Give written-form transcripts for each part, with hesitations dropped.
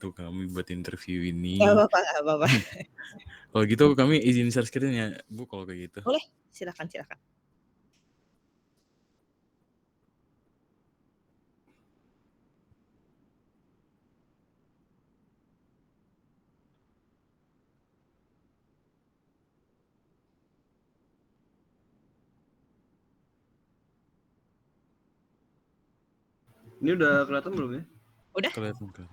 membantu kami buat interview Gak ini. apa-apa, gak apa-apa. Kalau gitu kami izin share screen ya, Bu, kalau kayak gitu. Boleh, silakan. Ini udah kelihatan belum ya? Udah? Kelihatan.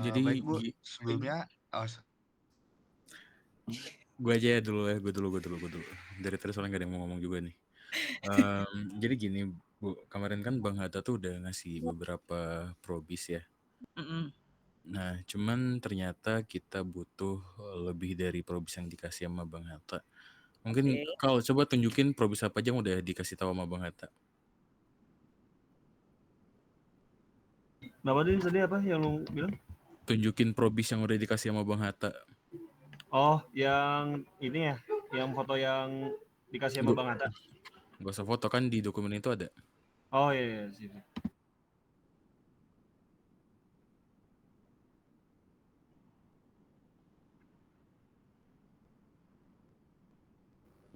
Jadi baik Bu, sebelumnya gue aja ya dulu ya, gue dulu. Dari tadi soalnya gak ada yang mau ngomong juga nih. Jadi gini Bu, kemarin kan Bang Hatta tuh udah ngasih beberapa probis ya. Nah, cuman ternyata kita butuh lebih dari probis yang dikasih sama Bang Hatta. Mungkin kalau coba tunjukin probis apa aja yang udah dikasih tahu sama Bang Hatta. Kenapa tadi apa yang lu bilang? Tunjukin probis yang udah dikasih sama Bang Hatta. Oh, yang ini ya, yang foto yang dikasih sama Bang Hatta. Gak usah foto kan di dokumen itu ada. Oh iya, sini.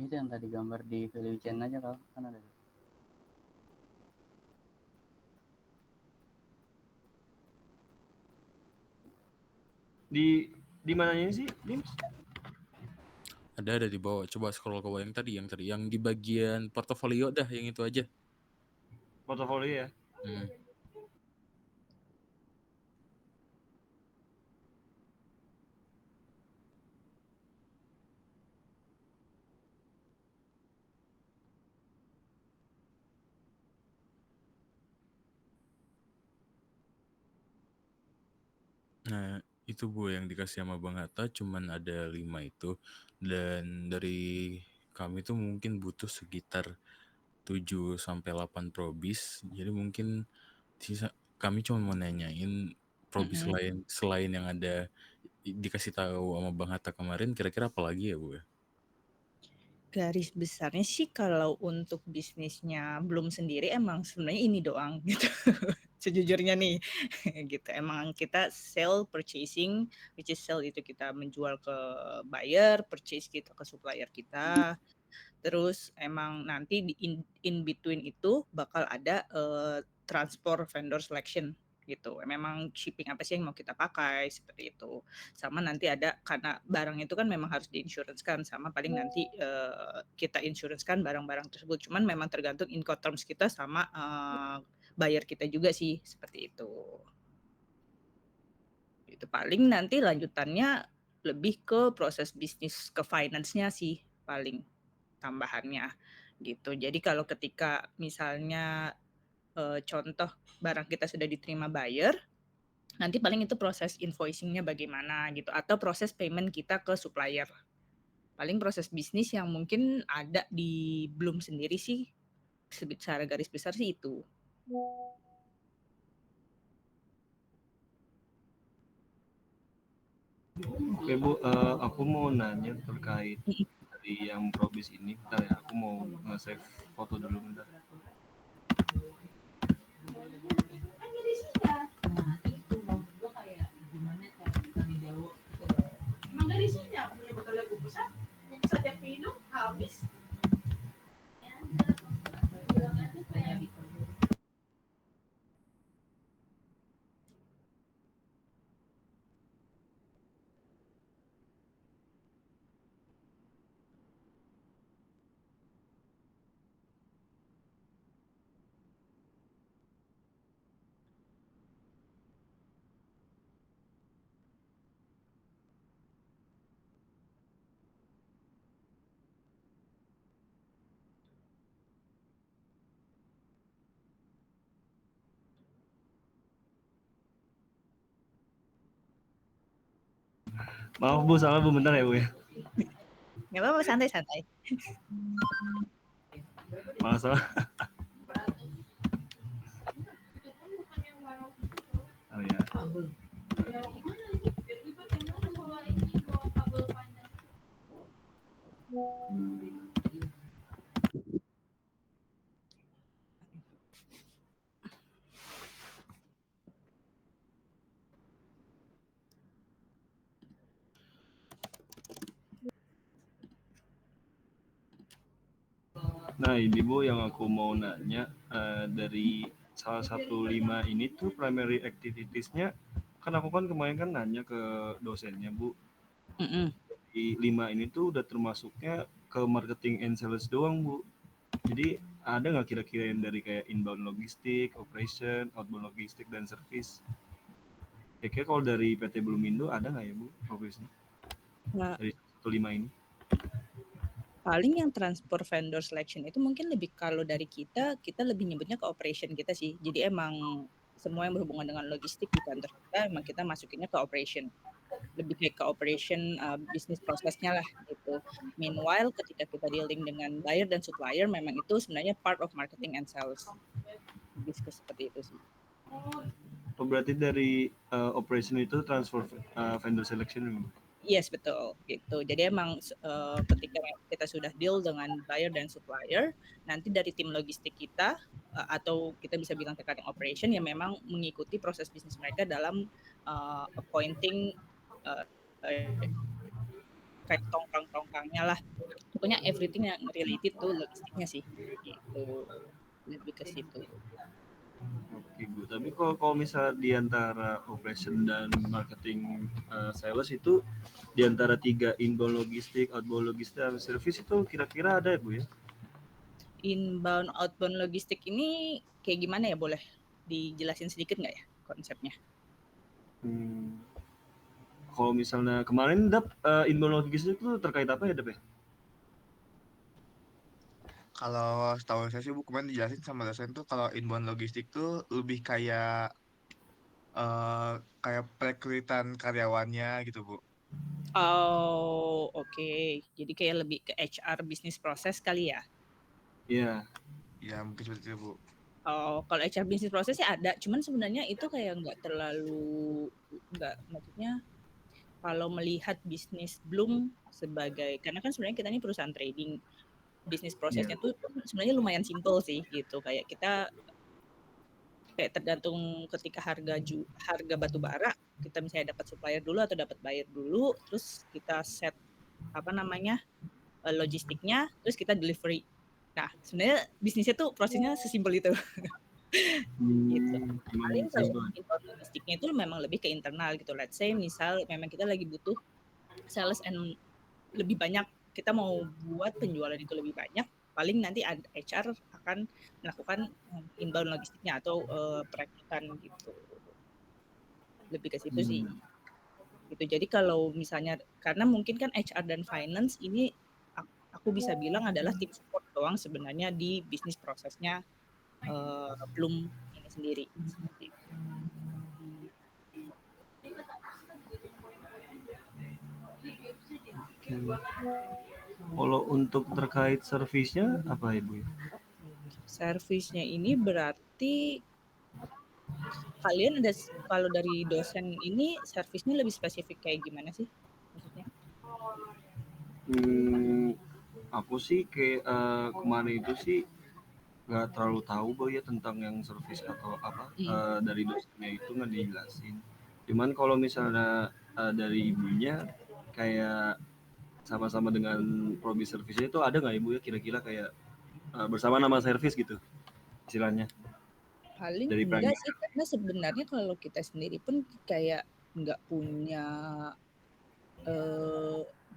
Itu yang tadi gambar di value chain aja kalau kan ada. Di mananya sih, Dims? Ada di bawah. Coba scroll ke bawah yang tadi yang di bagian portofolio dah, yang itu aja. Portofolio ya. Nah, itu Bu yang dikasih sama Bang Hatta cuman ada 5 itu. Dan dari kami tuh mungkin butuh sekitar 7-8 probis. Jadi mungkin kami cuma mau nanyain probis lain selain yang ada dikasih tahu sama Bang Hatta kemarin, kira-kira apa lagi ya Bu ya? Garis besarnya sih kalau untuk bisnisnya belum sendiri emang sebenarnya ini doang gitu. Sejujurnya nih gitu. Emang kita sell purchasing, which is sell itu kita menjual ke buyer, purchase kita ke supplier kita. Terus emang nanti di in between itu bakal ada transport vendor selection gitu. Memang shipping apa sih yang mau kita pakai seperti itu. Sama nanti ada karena barang itu kan memang harus diinsurancekan sama paling nanti kita insurancekan barang-barang tersebut. Cuman memang tergantung Incoterms kita sama buyer kita juga sih seperti itu. Itu paling nanti lanjutannya lebih ke proses bisnis ke finance-nya sih paling tambahannya gitu. Jadi kalau ketika misalnya contoh barang kita sudah diterima buyer, nanti paling itu proses invoicing-nya bagaimana gitu atau proses payment kita ke supplier. Paling proses bisnis yang mungkin ada di Bloom sendiri sih secara garis besar sih itu. Oke Bu, aku mau nanya terkait dari yang probis ini. Bentar ya, aku mau nge-save foto dulu bentar. Emang dari sini aku punya botol lagu besar, setiap minum habis. Maaf Bu, salah Bu, bentar ya Bu ya. Nggak apa-apa, santai-santai. Masalah. Oh ya. Nah ini Bu yang aku mau nanya, dari salah satu 5 ini tuh primary activitiesnya, kan aku kan kemarin kan nanya ke dosennya Bu, di 5 ini tuh udah termasuknya ke marketing and sales doang Bu. Jadi ada nggak kira-kira yang dari kayak inbound logistik, operation, outbound logistik, dan service? Kira-kira kalau dari PT Blumindo ada nggak ya Bu progresnya Nah, dari 1-5 ini? paling yang transfer vendor selection itu mungkin lebih kalau dari kita lebih nyebutnya ke operation kita sih. Jadi emang semua yang berhubungan dengan logistik di kantor kita emang kita masukinnya ke operation. Lebih kayak ke operation bisnis prosesnya lah gitu. Meanwhile ketika kita dealing dengan buyer dan supplier memang itu sebenarnya part of marketing and sales. Lebih seperti itu sih. Oh, berarti dari operation itu transfer vendor selection? Yes, betul gitu. Jadi emang ketika kita sudah deal dengan buyer dan supplier, nanti dari tim logistik kita atau kita bisa bilang teknik operation yang memang mengikuti proses bisnis mereka dalam appointing kayak tongkang-tongkangnya lah. Pokoknya everything yang related to logistiknya sih. Gitu. Lebih ke situ. Oke Bu, tapi kalau misalnya di antara operation dan marketing sales itu di antara 3 inbound logistik, outbound logistik, dan service itu kira-kira ada ya Bu ya? Inbound, outbound logistik ini kayak gimana ya? Boleh dijelasin sedikit nggak ya konsepnya? Kalau misalnya kemarin inbound logistik itu terkait apa ya Dap ya? Kalau setahu saya sih Bu, kemarin dijelasin sama dosen tuh kalau inbound logistik tuh lebih kayak kayak perekrutan karyawannya gitu Bu. Oh, oke. Jadi kayak lebih ke HR bisnis proses kali ya? Iya. Ya mungkin seperti itu Bu. Oh, kalau HR bisnis proses sih ada, cuman sebenarnya itu kayak maksudnya kalau melihat bisnis Bloom sebagai, karena kan sebenarnya kita ini perusahaan trading, bisnis prosesnya tuh sebenarnya lumayan simple sih gitu. Kayak kita tergantung ketika harga batu bara, kita misalnya dapat supplier dulu atau dapat buyer dulu, terus kita set logistiknya, terus kita delivery. Nah, sebenarnya bisnisnya tuh prosesnya sesimpel itu. Gitu. Paling kalau inbound logistiknya itu memang lebih ke internal gitu. Let's say misal memang kita lagi butuh sales and lebih banyak, kita mau buat penjualan itu lebih banyak, paling nanti HR akan melakukan inbound logistiknya atau perekrutan gitu. Lebih ke situ sih. Gitu. Jadi kalau misalnya, karena mungkin kan HR dan finance ini aku bisa bilang adalah tim support doang sebenarnya di bisnis prosesnya Bloom ini sendiri. Seperti itu. Kalau untuk terkait servisnya apa Ibu? Servisnya ini berarti kalian ada, kalau dari dosen ini servisnya lebih spesifik kayak gimana sih maksudnya? Aku sih kayak kemarin itu sih nggak terlalu tahu Bu ya tentang yang servis atau apa, dari dosennya itu nggak dijelasin. Cuman kalau misalnya dari ibunya kayak sama-sama dengan prodi servisnya itu ada nggak Ibu ya kira-kira kayak bersama nama servis gitu istilahnya? Paling dari enggak sih, karena sebenarnya kalau kita sendiri pun kayak nggak punya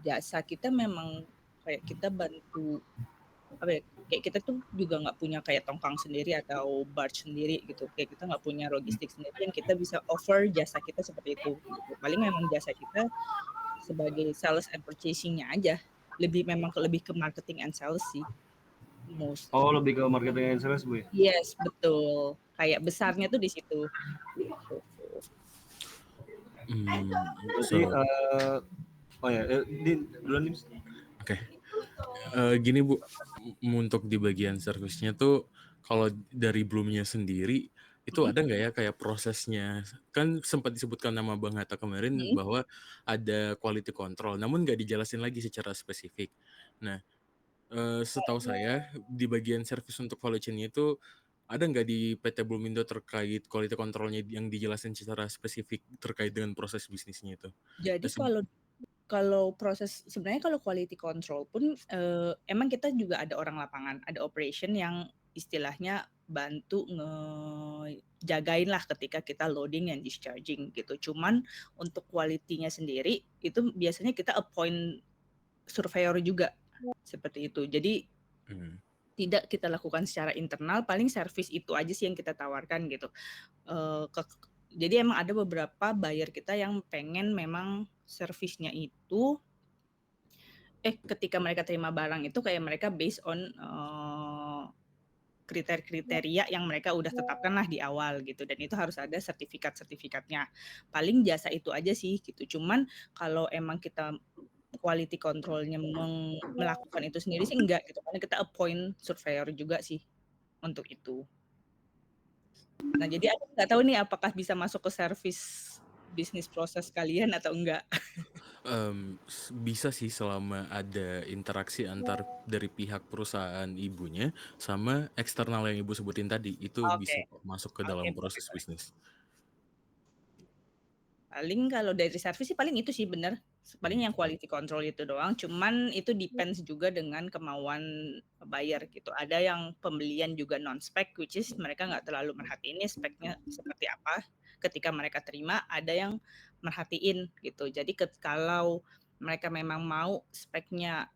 jasa. Kita memang kayak kita bantu apa ya, kayak kita tuh juga nggak punya kayak tongkang sendiri atau barge sendiri gitu. Kayak kita nggak punya logistik sendiri yang kita bisa offer jasa kita seperti itu gitu. Paling memang jasa kita sebagai sales and purchasing-nya aja. Memang lebih ke marketing and sales sih. Most. Oh, lebih ke marketing and sales Bu ya? Yes, betul. Kayak besarnya tuh di situ. Gitu. Berarti Oh ya, Din, duluan Din. Oke. Gini Bu, untuk di bagian servisnya tuh kalau dari Bloomnya sendiri itu ada nggak ya kayak prosesnya? Kan sempat disebutkan nama Bang Hatta kemarin bahwa ada quality control, namun nggak dijelasin lagi secara spesifik. Nah, setahu saya di bagian servis untuk value chain-nya itu ada nggak di PT Blumindo terkait quality control-nya yang dijelasin secara spesifik terkait dengan proses bisnisnya itu? Jadi Nah, kalau proses sebenarnya kalau quality control pun emang kita juga ada orang lapangan, ada operation yang istilahnya bantu ngejagain lah ketika kita loading and discharging gitu. Cuman untuk quality-nya sendiri itu biasanya kita appoint surveyor juga seperti itu. Jadi tidak kita lakukan secara internal, paling service itu aja sih yang kita tawarkan gitu. Jadi emang ada beberapa buyer kita yang pengen memang servisnya itu ketika mereka terima barang itu kayak mereka based on kriteria yang mereka udah tetapkan lah di awal gitu, dan itu harus ada sertifikatnya. Paling jasa itu aja sih gitu. Cuman kalau emang kita quality controlnya melakukan itu sendiri sih enggak gitu, karena kita appoint surveyor juga sih untuk itu. Nah jadi aku nggak tahu nih apakah bisa masuk ke service bisnis proses kalian atau enggak. Bisa sih selama ada interaksi antar dari pihak perusahaan ibunya sama eksternal yang ibu sebutin tadi, itu bisa Oke. masuk ke dalam proses bisnis. Paling kalau dari service sih paling itu sih bener. Paling yang quality control itu doang. Cuman itu depends juga dengan kemauan buyer gitu. Ada yang pembelian juga non-spec, which is mereka nggak terlalu merhatiin speknya seperti apa. Ketika mereka terima, ada yang merhatiin gitu. Jadi kalau mereka memang mau speknya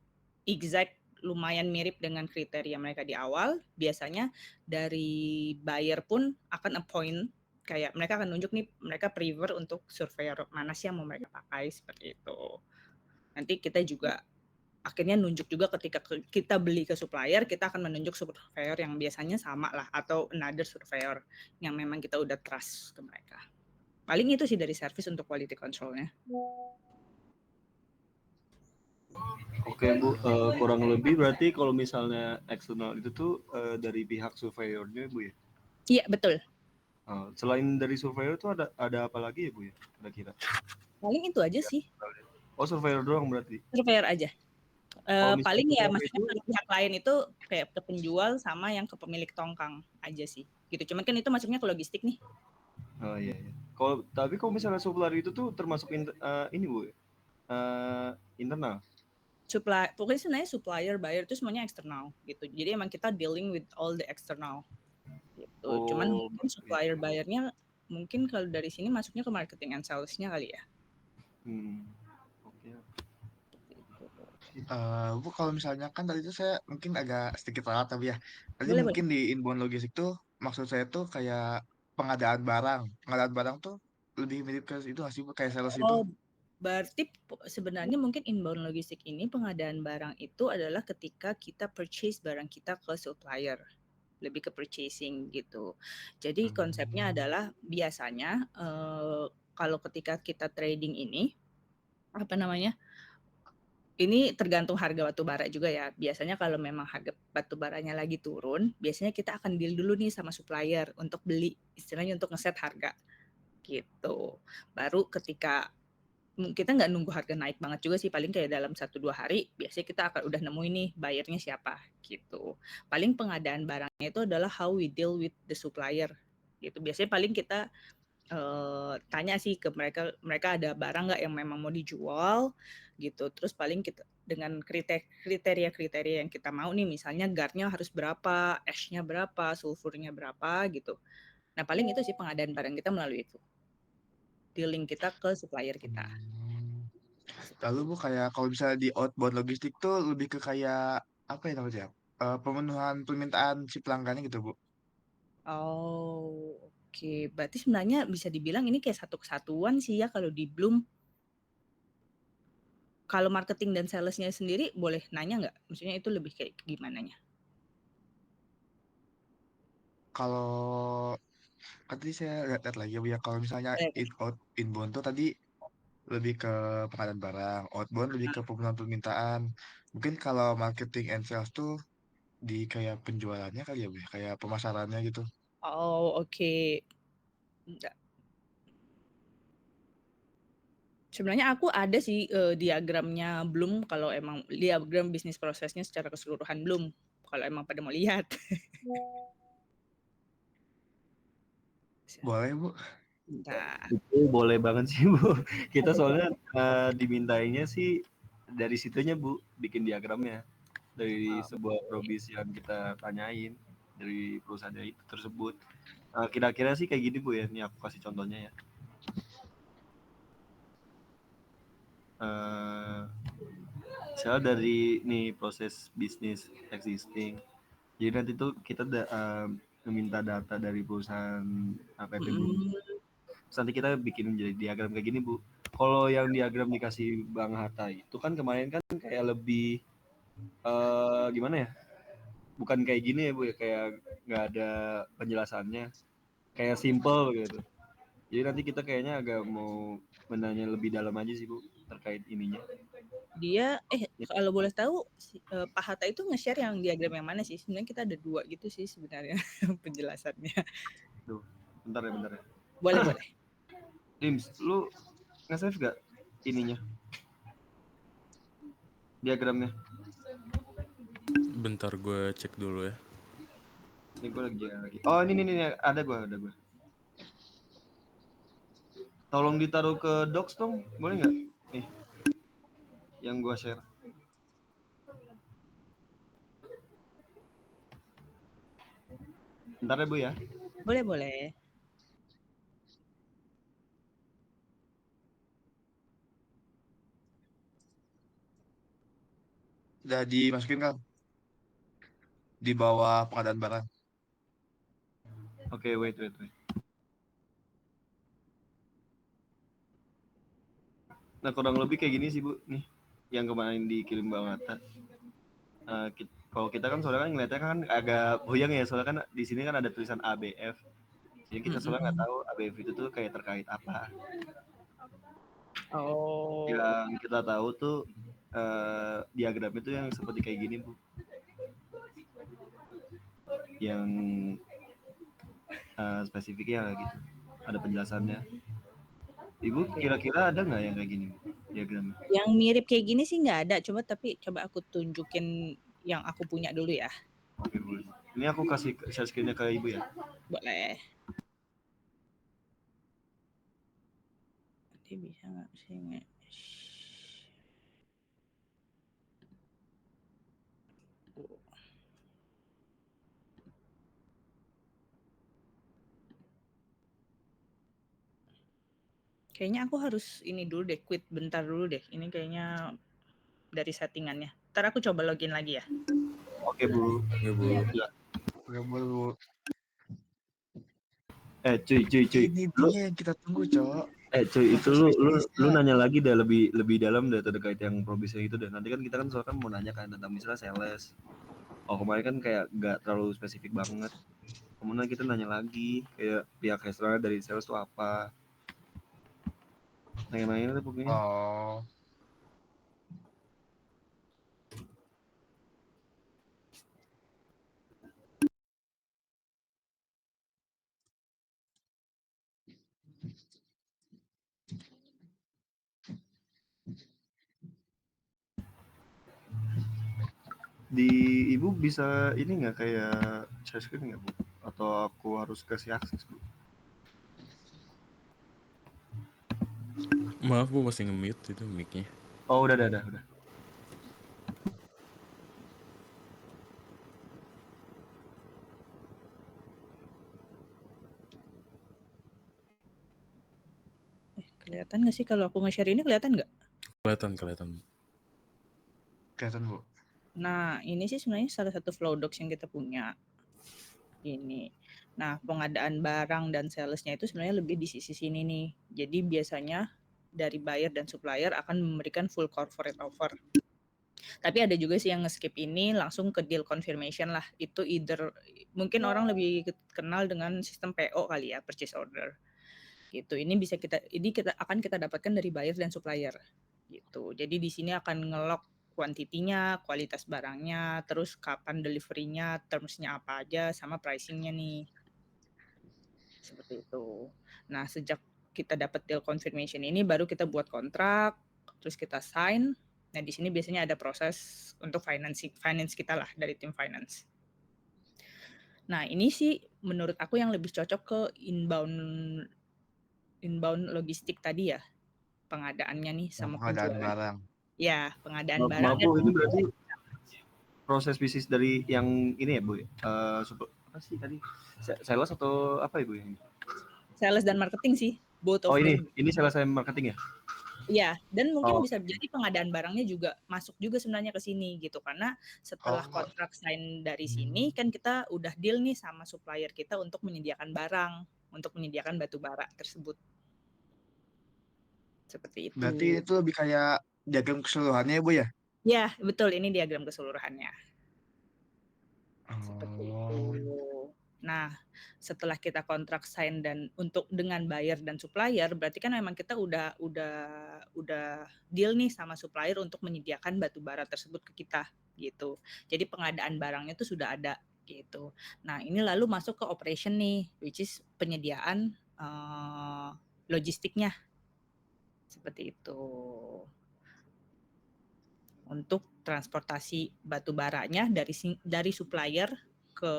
exact lumayan mirip dengan kriteria mereka di awal, biasanya dari buyer pun akan appoint, kayak mereka akan nunjuk nih, mereka prefer untuk surveyor mana sih yang mau mereka pakai, seperti itu. Nanti kita juga akhirnya nunjuk juga ketika kita beli ke supplier, kita akan menunjuk surveyor yang biasanya sama lah, atau another surveyor yang memang kita udah trust ke mereka. Paling itu sih dari service untuk quality control-nya. Oke Bu, kurang lebih berarti kalau misalnya eksternal itu tuh dari pihak surveyornya Bu ya? Iya betul. Selain dari surveyor tuh ada apa lagi ya Bu ya? Kira-kira? Paling itu aja sih. Oh surveyor doang berarti? Surveyor aja. Paling ya maksudnya itu, kalau pihak lain itu kayak ke penjual sama yang ke pemilik tongkang aja sih gitu. Cuman kan itu masuknya ke logistik nih. Oh iya. Tapi kalau misalnya supplier itu tuh termasuk ini Bu, internal. Pokoknya sebenarnya supplier, buyer itu semuanya eksternal gitu. Jadi emang kita dealing with all the external gitu. Cuman mungkin supplier buyernya mungkin kalau dari sini masuknya ke marketing and sales-nya kali ya. Oke. Bu, kalau misalnya kan tadi itu saya mungkin agak sedikit salah tapi ya. Tadi Boleh. mungkin di inbound logistik tuh maksud saya tuh kayak pengadaan barang. Pengadaan barang tuh lebih mirip ke itu nggak sih, Bu? Kayak sales itu. Berarti sebenarnya mungkin inbound logistik ini pengadaan barang itu adalah ketika kita purchase barang kita ke supplier, lebih ke purchasing gitu. Jadi konsepnya adalah biasanya kalau ketika kita trading ini ini tergantung harga batu bara juga ya. Biasanya kalau memang harga batu baranya lagi turun, biasanya kita akan deal dulu nih sama supplier untuk beli, istilahnya untuk ngeset harga gitu. Baru ketika kita nggak nunggu harga naik banget juga sih, paling kayak dalam 1-2 hari biasanya kita akan udah nemuin nih buyernya siapa gitu. Paling pengadaan barangnya itu adalah how we deal with the supplier gitu. Biasanya paling kita tanya sih ke mereka ada barang nggak yang memang mau dijual gitu. Terus paling kita dengan kriteria yang kita mau nih, misalnya guardnya harus berapa, ash-nya berapa, sulfurnya berapa gitu. Nah paling itu sih pengadaan barang kita melalui itu, dealing kita ke supplier kita. Lalu Bu, kayak kalau misalnya di outbound logistik tuh lebih ke kayak apa ya namanya? Pemenuhan permintaan si pelanggannya gitu, Bu. Oh, oke. Berarti sebenarnya bisa dibilang ini kayak satu kesatuan sih ya kalau di Bloom. Kalau marketing dan sales-nya sendiri boleh nanya nggak? Maksudnya itu lebih kayak gimananya? Kalau tadi saya lihat lagi ya, Bu ya, kalau misalnya inbound tuh tadi lebih ke pengadaan barang, outbound lebih ke pemenuhan permintaan. Mungkin kalau marketing and sales tuh di kayak penjualannya kali ya, Bu, kayak pemasarannya gitu. Oh, oke. Nggak. Sebenarnya aku ada sih diagramnya, belum kalau emang diagram bisnis prosesnya secara keseluruhan belum. Kalau emang pada mau lihat. Boleh, Bu. Nah, Itu boleh banget sih Bu. Kita soalnya dimintainnya sih dari situnya Bu, bikin diagramnya dari sebuah probis yang kita tanyain dari perusahaan itu tersebut. Kira-kira sih kayak gini Bu ya. Ini aku kasih contohnya ya. Misalnya dari nih proses bisnis existing. Jadi nanti tuh kita meminta data dari perusahaan PT Bumi. Terus nanti kita bikin jadi diagram kayak gini Bu. Kalau yang diagram dikasih Bang Hatta itu kan kemarin kan kayak lebih gimana ya? Bukan kayak gini ya Bu ya, kayak nggak ada penjelasannya, kayak simple gitu. Jadi nanti kita kayaknya agak mau menanya lebih dalam aja sih Bu terkait ininya. dia kalau boleh tahu Pak Hatta itu nge-share yang diagram yang mana sih? Sebenarnya kita ada 2 gitu sih sebenarnya penjelasannya. Tuh, bentar ya. Boleh. Dims, lu nge-save gak ininya? Diagramnya. Bentar gue cek dulu ya. Ini gue lagi. Oh, ini ada gue. Tolong ditaruh ke Docs dong, boleh nggak? Nih, yang gue share. Bentar ya Bu ya. Boleh. Udah dimasukin kan? Di bawah pengadaan barang. Oke, wait. Nah, kurang lebih kayak gini sih Bu, nih yang kemarin dikirim Bang Hatta. Kalau kita kan soalnya kan ngeliatnya kan agak buyang ya, soalnya kan di sini kan ada tulisan ABF. Jadi kita soalnya nggak tahu ABF itu tuh kayak terkait apa. Oh. Yang kita tahu tuh diagram itu yang seperti kayak gini Bu. Yang spesifiknya gitu, ada penjelasannya. Ibu kira-kira ada nggak yang kayak gini diagramnya? Yang mirip kayak gini sih nggak ada, coba aku tunjukin yang aku punya dulu ya. Oke, boleh. Ini aku kasih share screen-nya ke Ibu ya. Boleh. Nanti bisa nggak sih nggak? Kayaknya aku harus ini dulu deh, quit bentar dulu deh. Ini kayaknya dari settingannya. Ntar aku coba login lagi ya. Oke Bu. Nggak boleh, Bu. Cuy. Ini dia yang kita tunggu, Cok. Cuy, itu lu nanya lagi dah lebih dalam dah terkait yang probisnya itu dah. Nanti kan kita kan soalnya mau nanya kan tentang misalnya sales. Oh, kemarin kan kayak nggak terlalu spesifik banget. Kemudian kita nanya lagi kayak pihak restoran dari sales itu apa. Nanya-nanya deh pokoknya. Oh. Di Ibu bisa ini nggak kayak share screen nggak Bu? Atau aku harus kasih akses Bu? Maaf, gue masih nge-mute itu mic-nya. Oh, udah. Kelihatan nggak sih kalau aku nge-share ini, kelihatan nggak? Kelihatan. Kelihatan, Bu. Nah, ini sih sebenarnya salah satu flow docs yang kita punya. Ini. Nah, pengadaan barang dan salesnya itu sebenarnya lebih di sisi sini nih. Jadi biasanya dari buyer dan supplier akan memberikan full corporate offer. Tapi ada juga sih yang nge-skip ini langsung ke deal confirmation lah. Itu either mungkin orang lebih kenal dengan sistem PO kali ya, purchase order. Gitu. Ini akan kita dapatkan dari buyer dan supplier gitu. Jadi di sini akan nge-lock kuantitinya, kualitas barangnya, terus kapan delivery-nya, terms-nya apa aja, sama pricing-nya nih. Seperti itu. Nah, sejak kita dapat deal confirmation ini baru kita buat kontrak, terus kita sign. Nah, di sini biasanya ada proses untuk finance kita lah dari tim finance. Nah, ini sih menurut aku yang lebih cocok ke inbound logistik tadi ya, pengadaannya nih sama pengadaan penjualan. barang. Ya, pengadaan Maaf barang Bu, itu berarti proses bisnis dari yang ini ya Bu ya? Apa sih tadi? Sales atau apa ya Bu ya? Sales dan marketing sih, both of Oh them. ini sales and marketing ya? Iya, dan mungkin Oh. bisa jadi pengadaan barangnya juga masuk juga sebenarnya ke sini gitu, karena setelah kontrak sign dari sini kan kita udah deal nih sama supplier kita untuk menyediakan barang, untuk menyediakan batu bara tersebut. Seperti itu. Berarti itu lebih kayak diagram keseluruhannya ya Bu ya? Ya, betul, ini diagram keseluruhannya. Seperti itu. Nah, setelah kita kontrak sign dan dengan buyer dan supplier, berarti kan memang kita udah deal nih sama supplier untuk menyediakan batu bara tersebut ke kita gitu. Jadi pengadaan barangnya itu sudah ada gitu. Nah, ini lalu masuk ke operation nih, which is penyediaan logistiknya. Seperti itu. Untuk transportasi batu baranya dari supplier ke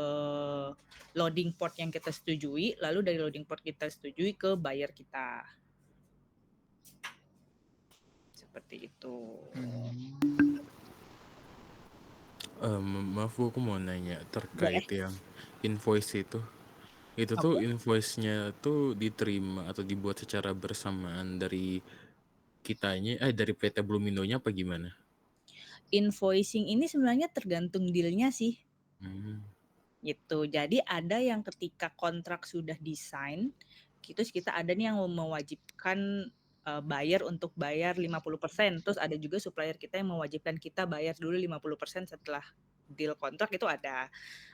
loading port yang kita setujui, lalu dari loading port kita setujui ke buyer kita. Seperti itu. Maaf Bu, aku mau nanya terkait yang invoice itu. Itu tuh invoice-nya tuh diterima atau dibuat secara bersamaan dari dari PT Blumindo-nya apa gimana? Invoicing ini sebenarnya tergantung deal-nya sih. Gitu. Jadi ada yang ketika kontrak sudah desain, terus kita ada nih yang mewajibkan buyer untuk bayar 50%, terus ada juga supplier kita yang mewajibkan kita bayar dulu 50% setelah deal kontrak itu ada.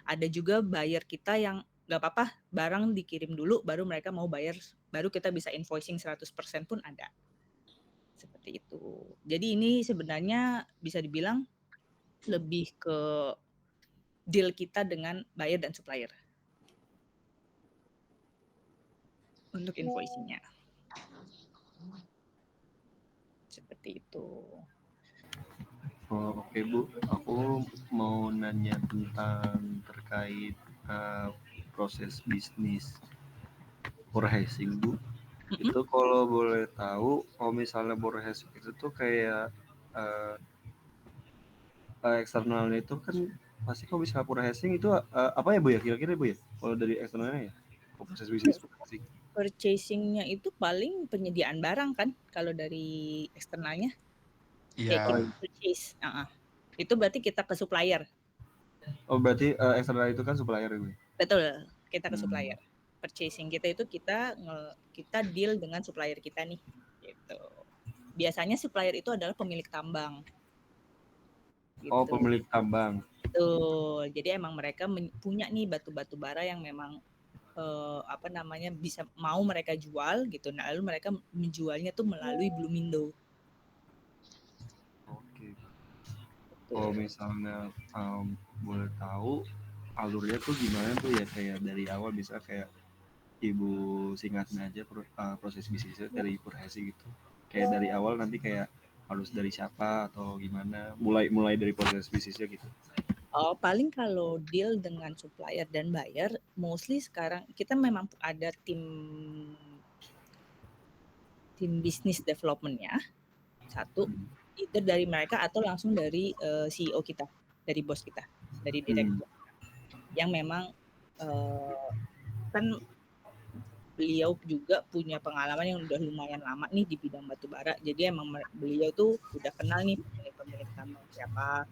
Ada juga buyer kita yang nggak apa-apa, barang dikirim dulu baru mereka mau bayar, baru kita bisa invoicing 100% pun ada. Seperti itu. Jadi ini sebenarnya bisa dibilang lebih ke deal kita dengan buyer dan supplier untuk invoicing-nya. Seperti itu. Oh, oke Bu, aku mau nanya tentang terkait proses bisnis warehousing Bu. Itu kalau boleh tahu, kalau misalnya warehousing itu tuh kayak eksternalnya itu kan pasti kalau misalnya warehousing itu apa ya Bu ya, kira-kira Bu ya? Kalau dari eksternalnya ya, proses bisnis warehousing. Purchasing-nya itu paling penyediaan barang kan kalau dari eksternalnya. Iya. Kita purchase. Itu berarti kita ke supplier. Oh berarti eksternal itu kan supplier Bu. Betul, kita ke supplier. Purchasing kita itu kita deal dengan supplier kita nih gitu. Biasanya supplier itu adalah pemilik tambang. Gitu. Oh, pemilik tambang. Betul. Jadi emang mereka punya nih batu-batu bara yang memang bisa mau mereka jual gitu. Nah, lalu mereka menjualnya tuh melalui Blumindo. Oke. Kalau misalnya boleh tahu alurnya tuh gimana tuh ya, kayak dari awal bisa kayak Ibu singkatnya aja proses bisnisnya dari warehousing gitu. Kayak dari awal nanti kayak harus dari siapa atau gimana? Mulai dari proses bisnisnya gitu. Paling kalau deal dengan supplier dan buyer, mostly sekarang kita memang ada tim business development-nya satu, itu dari mereka atau langsung dari CEO kita, dari bos kita, dari direktur. Yang memang kan beliau juga punya pengalaman yang udah lumayan lama nih di bidang batu bara. Jadi emang beliau tuh udah kenal nih pemilik tambang siapa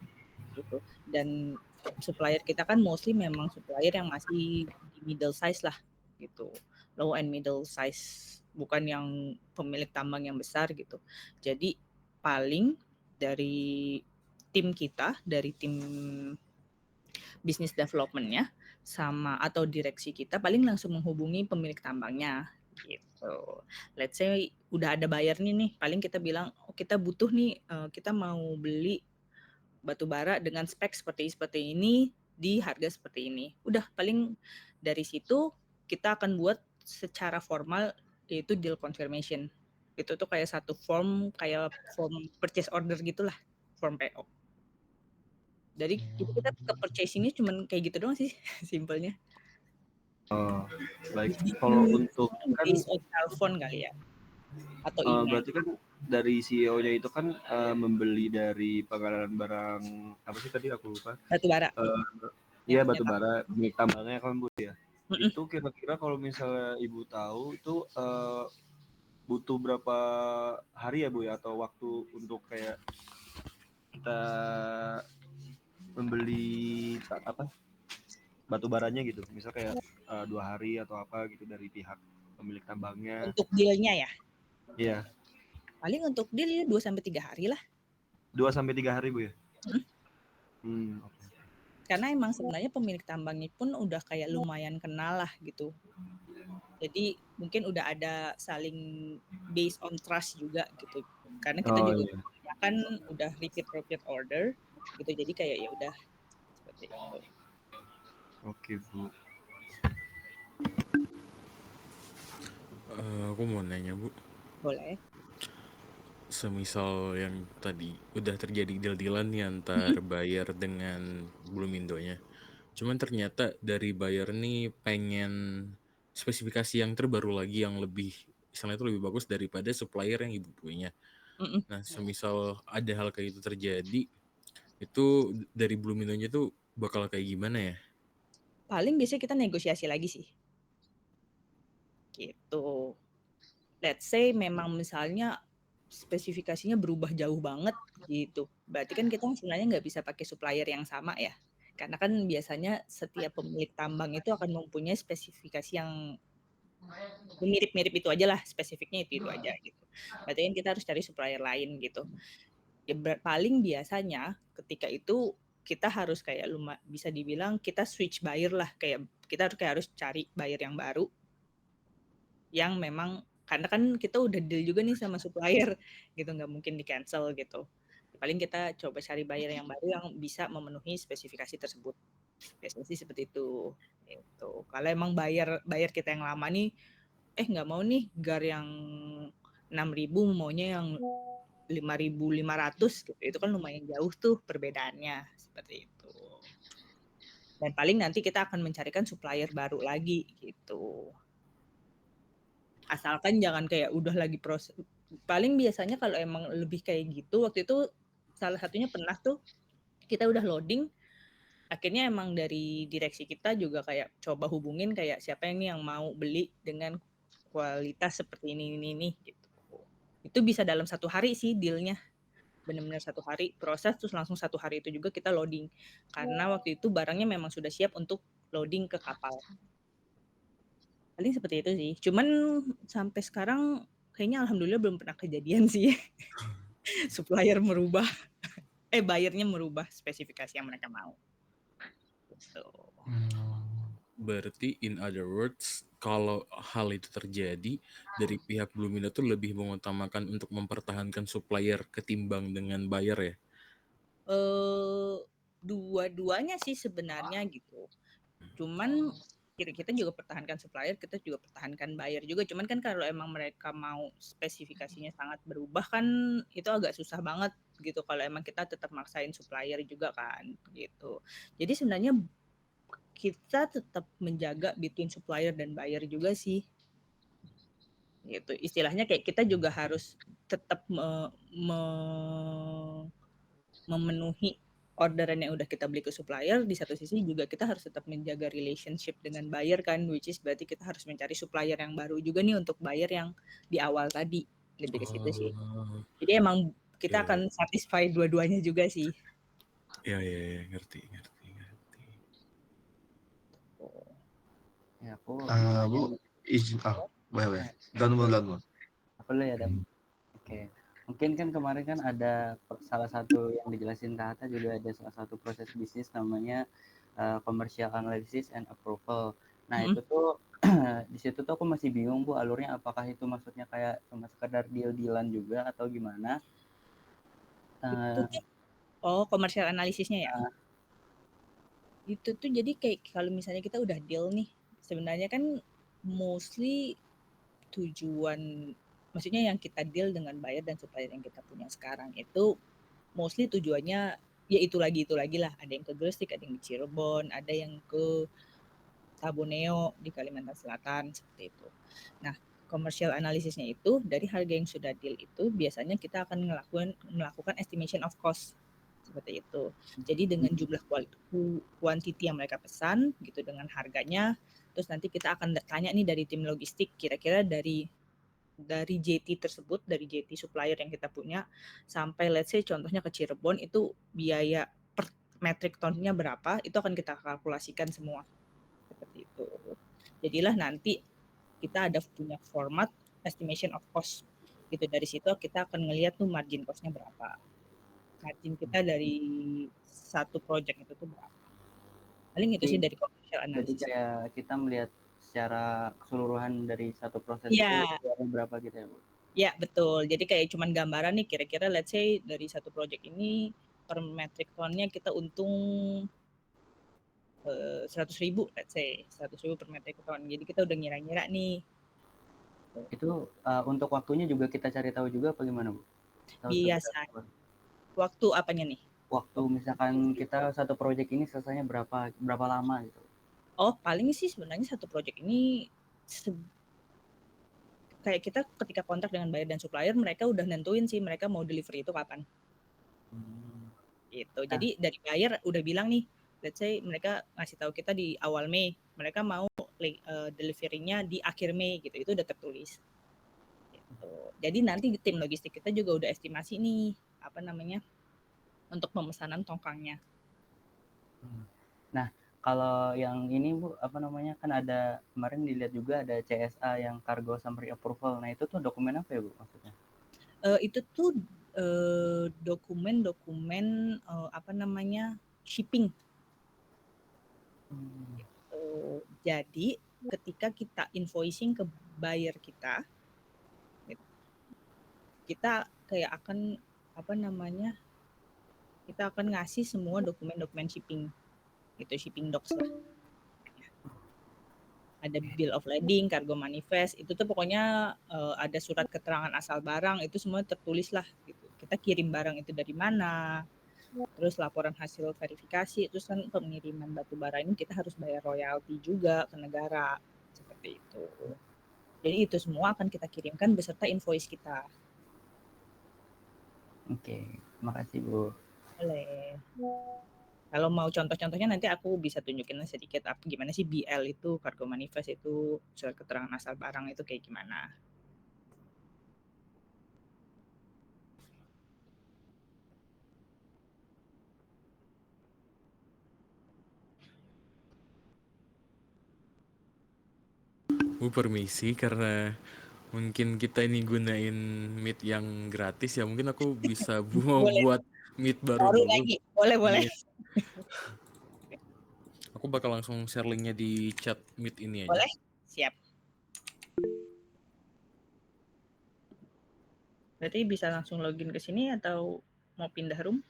gitu. Dan supplier kita kan mostly memang supplier yang masih di middle size lah gitu. Low and middle size, bukan yang pemilik tambang yang besar gitu. Jadi paling dari tim kita, dari tim business development-nya sama atau direksi kita paling langsung menghubungi pemilik tambangnya gitu. Let's say udah ada buyer nih, paling kita bilang, oh kita butuh nih, kita mau beli batu bara dengan spek seperti ini di harga seperti ini. Udah paling dari situ kita akan buat secara formal yaitu deal confirmation. Itu tuh kayak satu form purchase order gitulah, form PO. Jadi kita ke purchasing-nya cuman kayak gitu doang sih simpelnya. Baik. Jadi Kalau untuk kan based on telepon kali ya atau email. berarti kan dari CEO-nya itu kan membeli dari penggalangan barang apa sih tadi aku lupa. Batu bara. Iya batu bara milik tambangnya kan Bu ya. Mm-mm. Itu kira-kira kalau misalnya Ibu tahu itu butuh berapa hari ya Bu ya, atau waktu untuk kayak kita membeli apa batu baranya gitu, misal kayak 2 hari atau apa gitu dari pihak pemilik tambangnya. Untuk deal-nya ya? Iya. Paling untuk deal ya 2-3 hari lah. 2-3 hari Bu ya? Okay. Karena emang sebenarnya pemilik tambangnya pun udah kayak lumayan kenal lah gitu. Jadi mungkin udah ada saling based on trust juga gitu. Karena kita juga kan udah repeat order gitu. Jadi kayak ya udah seperti itu. Oke Bu. Aku mau nanya Bu. Boleh. Semisal yang tadi udah terjadi deal-dealan nih antar buyer dengan Blumindo-nya. Cuman ternyata dari buyer nih pengen spesifikasi yang terbaru lagi yang lebih, misalnya itu lebih bagus daripada supplier yang Ibu punya. Nah, semisal ada hal kayak itu terjadi, itu dari Blumindo-nya tuh bakal kayak gimana ya? Paling biasanya kita negosiasi lagi sih. Gitu. Let's say memang misalnya spesifikasinya berubah jauh banget gitu. Berarti kan kita sebenarnya nggak bisa pakai supplier yang sama ya. Karena kan biasanya setiap pemilik tambang itu akan mempunyai spesifikasi yang mirip-mirip itu aja lah, spesifiknya itu aja gitu. Berarti kan kita harus cari supplier lain gitu. Ya paling biasanya ketika itu kita harus kayak bisa dibilang kita switch buyer lah, kayak kita harus cari buyer yang baru yang memang karena kan kita udah deal juga nih sama supplier gitu, nggak mungkin di cancel gitu. Paling kita coba cari buyer yang baru yang bisa memenuhi spesifikasi tersebut. Biasanya sih seperti itu. Gitu. Kalau emang buyer kita yang lama nih, nggak mau nih gar yang 6.000, maunya yang 5.500 gitu. Itu kan lumayan jauh tuh perbedaannya seperti itu. Dan paling nanti kita akan mencarikan supplier baru lagi gitu. Asalkan jangan kayak udah lagi proses. Paling biasanya kalau emang lebih kayak gitu, waktu itu salah satunya pernah tuh kita udah loading, akhirnya emang dari direksi kita juga kayak coba hubungin kayak siapa yang mau beli dengan kualitas seperti ini gitu. Itu bisa dalam 1 hari sih dealnya, benar-benar 1 hari proses, terus langsung 1 hari itu juga kita loading, karena waktu itu barangnya memang sudah siap untuk loading ke kapal. Paling seperti itu sih. Cuman sampai sekarang kayaknya alhamdulillah belum pernah kejadian sih. Supplier merubah, buyernya merubah spesifikasi yang mereka mau. Gitu. Berarti in other words, kalau hal itu terjadi, dari pihak Blumindo tuh lebih mengutamakan untuk mempertahankan supplier ketimbang dengan buyer ya? Dua-duanya sih sebenarnya gitu. Cuman kita juga pertahankan supplier, kita juga pertahankan buyer juga. Cuman kan kalau emang mereka mau spesifikasinya sangat berubah kan itu agak susah banget gitu kalau emang kita tetap maksain supplier juga kan gitu. Jadi sebenarnya kita tetap menjaga between supplier dan buyer juga sih. Gitu. Istilahnya kayak kita juga harus tetap memenuhi orderan yang udah kita beli ke supplier, di satu sisi juga kita harus tetap menjaga relationship dengan buyer kan, which is berarti kita harus mencari supplier yang baru juga nih untuk buyer yang di awal tadi, lebih ke situ sih. Jadi emang kita akan satisfy dua-duanya juga sih. Iya, ngerti. Ya aku Bu, izin boleh. Dan Bu. Aku ya Dan. Oke. Mungkin kan kemarin kan ada salah satu yang dijelasin Kak Hatta juga ada salah satu proses bisnis namanya commercial analysis and approval. Nah itu tuh di situ tuh aku masih bingung Bu, alurnya apakah itu maksudnya kayak cuma sekedar deal-dealan juga atau gimana? Itu tuh commercial analisisnya ya? Itu tuh jadi kayak kalau misalnya kita udah deal nih, sebenarnya kan mostly tujuan, maksudnya yang kita deal dengan buyer dan supplier yang kita punya sekarang itu mostly tujuannya ya itu lagi lah. Ada yang ke Gresik, ada yang di Cirebon, ada yang ke Tabuneo di Kalimantan Selatan, seperti itu. Nah, commercial analisisnya itu dari harga yang sudah deal itu biasanya kita akan melakukan estimation of cost seperti itu. Jadi dengan jumlah quantity yang mereka pesan gitu dengan harganya, terus nanti kita akan tanya nih dari tim logistik kira-kira dari JT tersebut, dari JT supplier yang kita punya sampai let's say contohnya ke Cirebon itu biaya per metric tonnya berapa, itu akan kita kalkulasikan semua seperti itu. Jadilah nanti kita ada punya format estimation of cost gitu. Dari situ kita akan ngelihat tuh margin cost-nya berapa. Margin kita dari satu project itu tuh berapa. Paling itu sih dari commercial Jadi analysis. kayak kita melihat secara keseluruhan dari satu proses Ya. itu berapa gitu ya Bu? Ya betul, jadi kayak cuman gambaran nih kira-kira let's say dari satu project ini per metric tonnya kita untung 100.000 let's say 100.000 per metric ton, jadi kita udah ngira-ngira nih. Itu untuk waktunya juga kita cari tahu juga apa gimana Bu? Biasa. Waktu apanya nih? Waktu misalkan kita satu project ini selesainya berapa lama gitu? Oh paling sih sebenarnya satu project ini kayak kita ketika kontrak dengan buyer dan supplier mereka udah nentuin sih mereka mau delivery itu kapan. Gitu. Nah. Jadi dari buyer udah bilang nih, let's say mereka ngasih tahu kita di awal Mei, mereka mau delivery-nya di akhir Mei gitu. Itu udah tertulis. Gitu. Jadi nanti tim logistik kita juga udah estimasi nih, apa namanya? Untuk pemesanan tongkangnya. Nah, kalau yang ini Bu, apa namanya? Kan ada kemarin dilihat juga ada CSA yang Cargo Summary Approval. Nah, itu tuh dokumen apa ya Bu maksudnya? Itu tuh dokumen-dokumen apa namanya? Shipping. Gitu. Jadi ketika kita invoicing ke buyer kita kayak akan apa namanya? Kita akan ngasih semua dokumen-dokumen shipping. Gitu, shipping docs lah. Ada bill of lading, cargo manifest, itu tuh pokoknya ada surat keterangan asal barang, itu semua tertulis lah gitu. Kita kirim barang itu dari mana, terus laporan hasil verifikasi, terus kan pengiriman batu bara ini kita harus bayar royalti juga ke negara, seperti itu. Jadi itu semua akan kita kirimkan beserta invoice kita. Oke, makasih Bu. Boleh. Kalau mau contoh-contohnya nanti aku bisa tunjukin sedikit gimana sih BL itu, cargo manifest itu, surat keterangan asal barang itu kayak gimana. Bu permisi karena mungkin kita ini gunain Meet yang gratis ya, mungkin aku bisa mau buat Meet baru dulu. Lagi. Boleh. Yes. Aku bakal langsung share linknya di chat Meet ini aja. Boleh? Siap. Berarti bisa langsung login ke sini atau mau pindah room?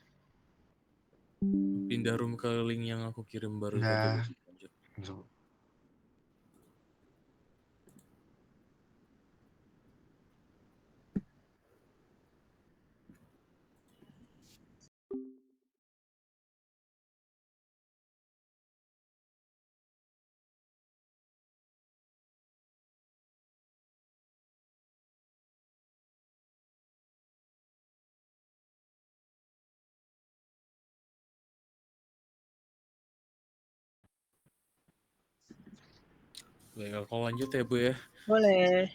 Pindah room ke link yang aku kirim baru Nah, aja. Lanjut. Baik, kalau lanjut ya Bu ya. Boleh.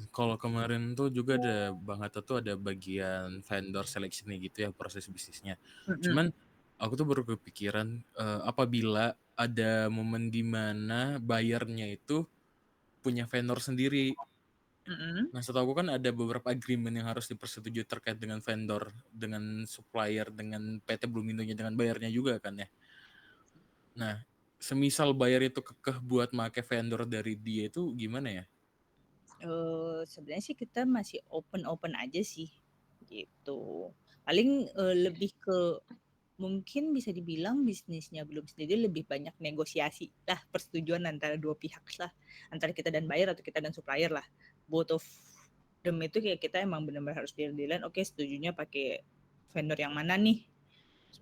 Kalau kemarin tuh juga ada Bang Hatta tuh ada bagian vendor selection nih gitu ya proses bisnisnya. Cuman aku tuh baru kepikiran apabila ada momen di mana bayarnya itu punya vendor sendiri. Nah, setahu aku kan ada beberapa agreement yang harus dipersetujui terkait dengan vendor, dengan supplier, dengan PT Blumindo-nya, dengan bayarnya juga kan ya. Nah, semisal buyer itu kekeh buat make vendor dari dia itu gimana ya? Sebenarnya sih kita masih open aja sih, gitu. Paling, lebih ke mungkin bisa dibilang bisnisnya belum sendiri lebih banyak negosiasi lah, persetujuan antara dua pihak lah, antara kita dan buyer atau kita dan supplier lah. Both of them itu kayak kita emang benar-benar harus deal-dealan, oke setujunya pakai vendor yang mana nih.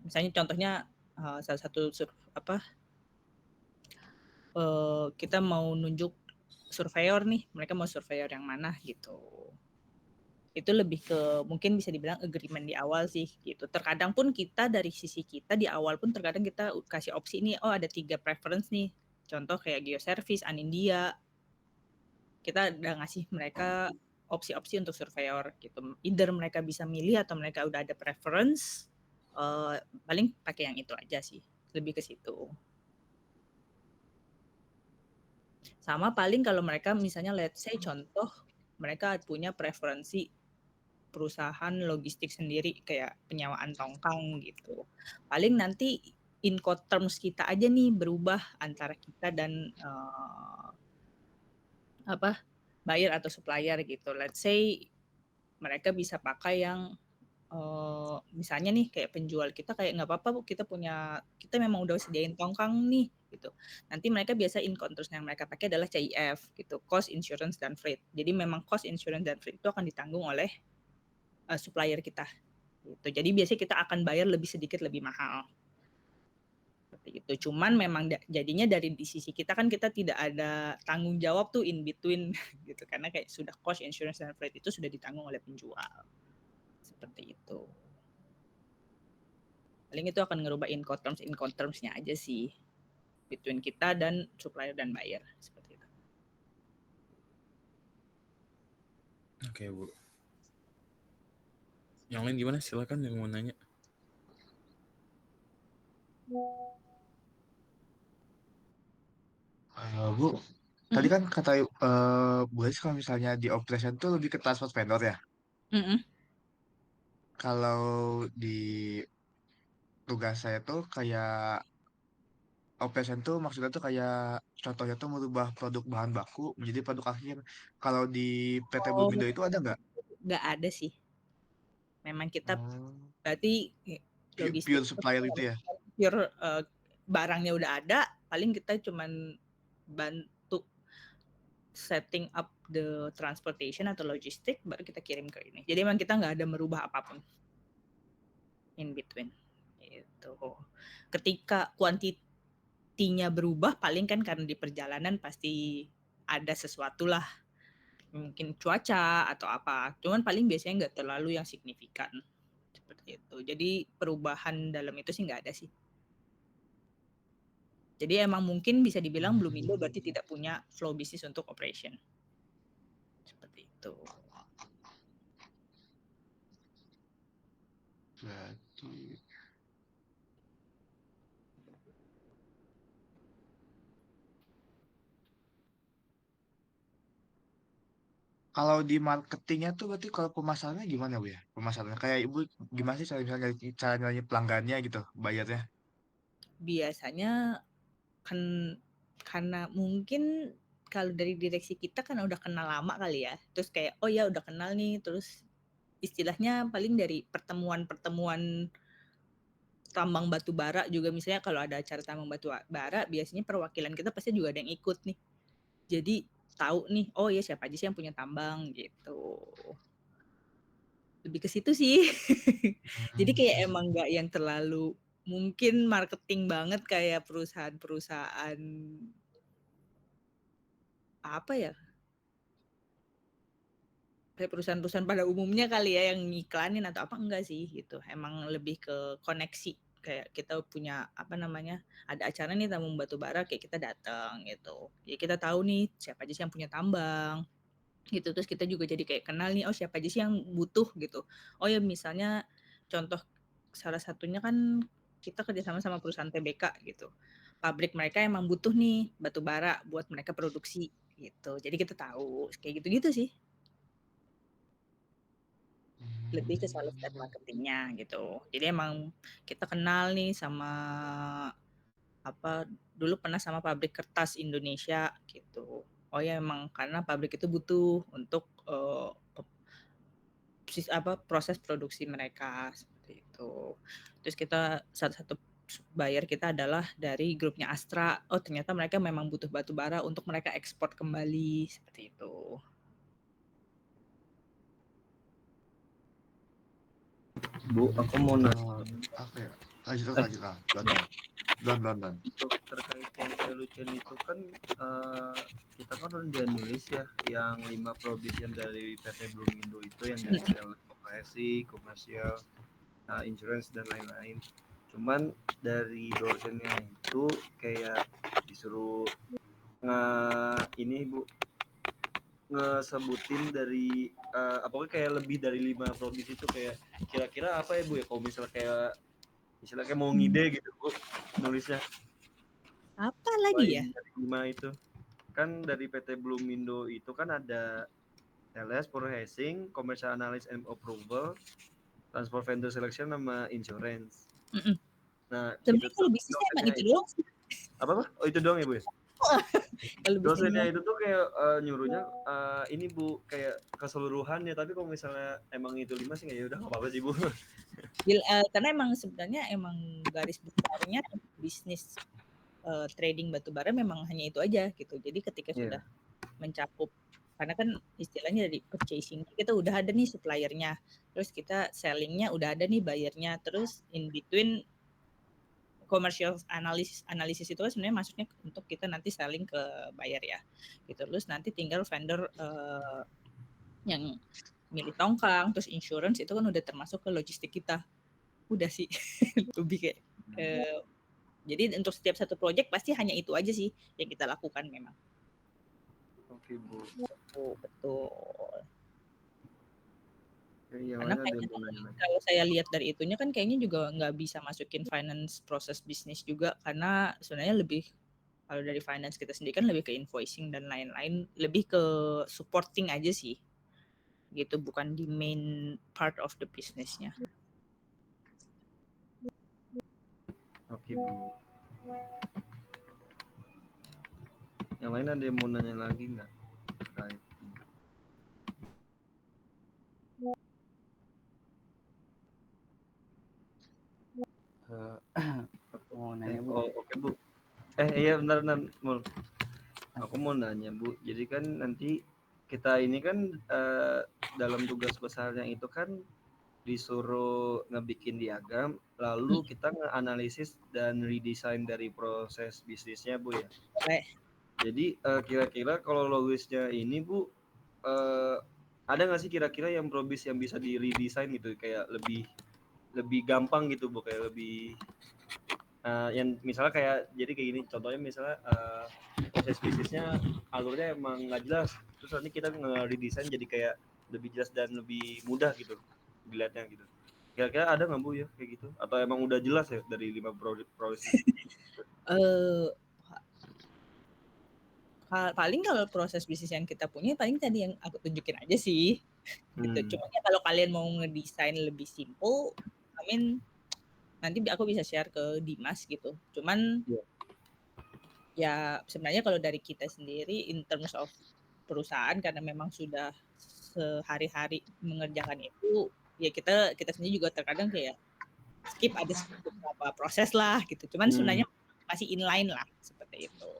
Misalnya contohnya salah satu kita mau nunjuk surveyor nih, mereka mau surveyor yang mana gitu. Itu lebih ke mungkin bisa dibilang agreement di awal sih gitu. Terkadang pun kita dari sisi kita di awal pun terkadang kita kasih opsi nih, oh ada 3 preference nih. Contoh kayak Geoservice, Anindia. Kita udah ngasih mereka opsi-opsi untuk surveyor gitu. Either mereka bisa milih atau mereka udah ada preference, paling pakai yang itu aja sih. Lebih ke situ. Sama paling kalau mereka misalnya let's say contoh mereka punya preferensi perusahaan logistik sendiri kayak penyewaan tongkang gitu. Paling nanti Incoterms kita aja nih berubah antara kita dan buyer atau supplier gitu. Let's say mereka bisa pakai yang misalnya nih kayak penjual kita kayak nggak apa-apa Bu, kita memang udah sediain tongkang nih gitu. Nanti mereka biasa Incoterms yang mereka pakai adalah CIF gitu, cost, insurance, dan freight. Jadi memang cost, insurance, dan freight itu akan ditanggung oleh supplier kita. Gitu. Jadi biasanya kita akan bayar sedikit lebih mahal. Seperti itu. Cuman memang jadinya dari di sisi kita kan kita tidak ada tanggung jawab tuh in between gitu karena kayak sudah cost, insurance, dan freight itu sudah ditanggung oleh penjual. Seperti itu. Paling itu akan ngerubah Incoterms-nya aja sih between kita dan supplier dan buyer seperti itu. Oke, Bu. Yang lain gimana? Silakan yang mau nanya. Bu, tadi kan kata Bu Ais kalau misalnya di operation tuh lebih ke transport vendor ya. Kalau di tugas saya tuh kayak operation tuh maksudnya tuh kayak contohnya tuh merubah produk bahan baku menjadi produk akhir. Kalau di PT Oh, Blumindo itu ada nggak? nggak ada sih. Memang kita Hmm, berarti logistik pure supplier itu ya? pure barangnya udah ada, paling kita cuman bantu setting up the transportation atau logistik baru kita kirim ke ini. Jadi emang kita nggak ada merubah apapun in between. Itu. Ketika kuantitinya berubah paling kan karena di perjalanan pasti ada sesuatu lah. Mungkin cuaca atau apa. Cuman paling biasanya nggak terlalu yang signifikan. Seperti itu. Jadi perubahan dalam itu sih nggak ada sih. Jadi emang mungkin bisa dibilang Blumindo berarti tidak punya flow bisnis untuk operation. Seperti itu. Berarti kalau di marketingnya tuh berarti kalau pemasarannya gimana Bu ya? Pemasarannya kayak Ibu gimana sih cara nyari pelanggannya gitu, bayarnya? Biasanya kan karena mungkin kalau dari direksi kita kan udah kenal lama kali ya. Terus kayak oh ya udah kenal nih, terus istilahnya paling dari pertemuan-pertemuan tambang batu bara juga misalnya kalau ada acara tambang batu bara biasanya perwakilan kita pasti juga ada yang ikut nih. Jadi tahu nih, oh ya siapa aja sih yang punya tambang gitu. Lebih ke situ sih. Jadi kayak emang nggak yang terlalu mungkin marketing banget kayak perusahaan-perusahaan apa ya? Kayak perusahaan-perusahaan pada umumnya kali ya yang ngiklanin atau apa enggak sih gitu. Emang lebih ke koneksi kayak kita punya apa namanya ada acara nih tambang batu bara kayak kita datang gitu. Ya kita tahu nih siapa aja sih yang punya tambang gitu. Terus kita juga jadi kayak kenal nih oh siapa aja sih yang butuh gitu. Oh ya misalnya contoh salah satunya kan kita kerjasama sama perusahaan TBK gitu. Pabrik mereka emang butuh nih batu bara buat mereka produksi gitu. Jadi kita tahu kayak gitu-gitu sih. Lebih ke sales dan marketingnya gitu. Jadi emang kita kenal nih sama dulu pernah sama pabrik kertas Indonesia gitu. Oh ya emang karena pabrik itu butuh untuk proses produksi mereka seperti itu. Terus kita satu buyer kita adalah dari grupnya Astra. Oh ternyata mereka memang butuh batu bara untuk mereka ekspor kembali seperti itu. Bu, aku mau nanya. Apa ya? Lanjut lah. Don. Untuk terkait yang solution itu kan kita kan udah nulis ya yang 5 probis yang dari PT Blumindo itu yang dari operasi, komersial, insurance dan lain-lain. Cuman dari dosennya itu kayak disuruh ngesebutin dari apalagi kayak lebih dari 5 probis itu kayak kira-kira apa ya Bu ya kalau misalnya kayak mau ngide gitu Bu nulisnya. Apa lagi ya? 5 itu kan dari PT Blumindo itu kan ada LS, Processing, Commercial Analysis and Approval, Transport Vendor Selection sama Insurance. Nah, sebenarnya kalau bisnisnya emang itu doang sih. Apa? Oh itu doang ya Bu ya? Dosennya itu tuh kayak nyuruhnya ini Bu kayak keseluruhannya, tapi kalau misalnya emang itu 5 sih ya udah nggak apa-apa sih Bu. Karena emang sebenarnya garis besarnya bisnis trading batubara memang hanya itu aja gitu. Jadi ketika sudah mencakup, karena kan istilahnya dari purchasing kita udah ada nih suppliernya, terus kita sellingnya udah ada nih buyernya, terus in between commercial analisis itu kan sebenarnya maksudnya untuk kita nanti selling ke buyer ya gitu. Terus nanti tinggal vendor yang milih tongkang, terus insurance itu kan udah termasuk ke logistik kita. Udah sih lebih kayak jadi untuk setiap satu project pasti hanya itu aja sih yang kita lakukan memang. Oke Bu. Betul. Karena kalau saya lihat dari itunya kan kayaknya juga nggak bisa masukin finance proses bisnis juga, karena sebenarnya lebih kalau dari finance kita sendiri kan lebih ke invoicing dan lain-lain, lebih ke supporting aja sih gitu, bukan di main part of the business-nya. Oke Bu. Yang lain ada yang mau nanya lagi nggak? Terkait. Aku mau nanya Bu. Oke Bu. Iya bentar Mul. Aku mau nanya Bu. Jadi kan nanti kita ini kan dalam tugas besarnya itu kan disuruh ngebikin diagram, lalu kita nge-analisis dan redesign dari proses bisnisnya Bu ya. Jadi kira-kira kalau logisnya ini Bu ada nggak sih kira-kira yang probis yang bisa di redesign gitu kayak lebih gampang gitu Bu, kayak lebih yang misalnya kayak jadi kayak gini contohnya, misalnya proses bisnisnya alurnya emang nggak jelas, terus nanti kita nge-redesign jadi kayak lebih jelas dan lebih mudah gitu dilihatnya gitu. Kira-kira ada nggak Bu ya kayak gitu, atau emang udah jelas ya dari 5 proses? Paling kalau proses bisnis yang kita punya paling tadi yang aku tunjukin aja sih gitu. Cuma ya kalau kalian mau ngedesain lebih simple, nanti aku bisa share ke Dimas gitu. Cuman ya sebenarnya kalau dari kita sendiri in terms of perusahaan, karena memang sudah sehari-hari mengerjakan itu, ya kita sendiri juga terkadang kayak skip ada beberapa proses lah gitu. Cuman sebenarnya masih inline lah seperti itu.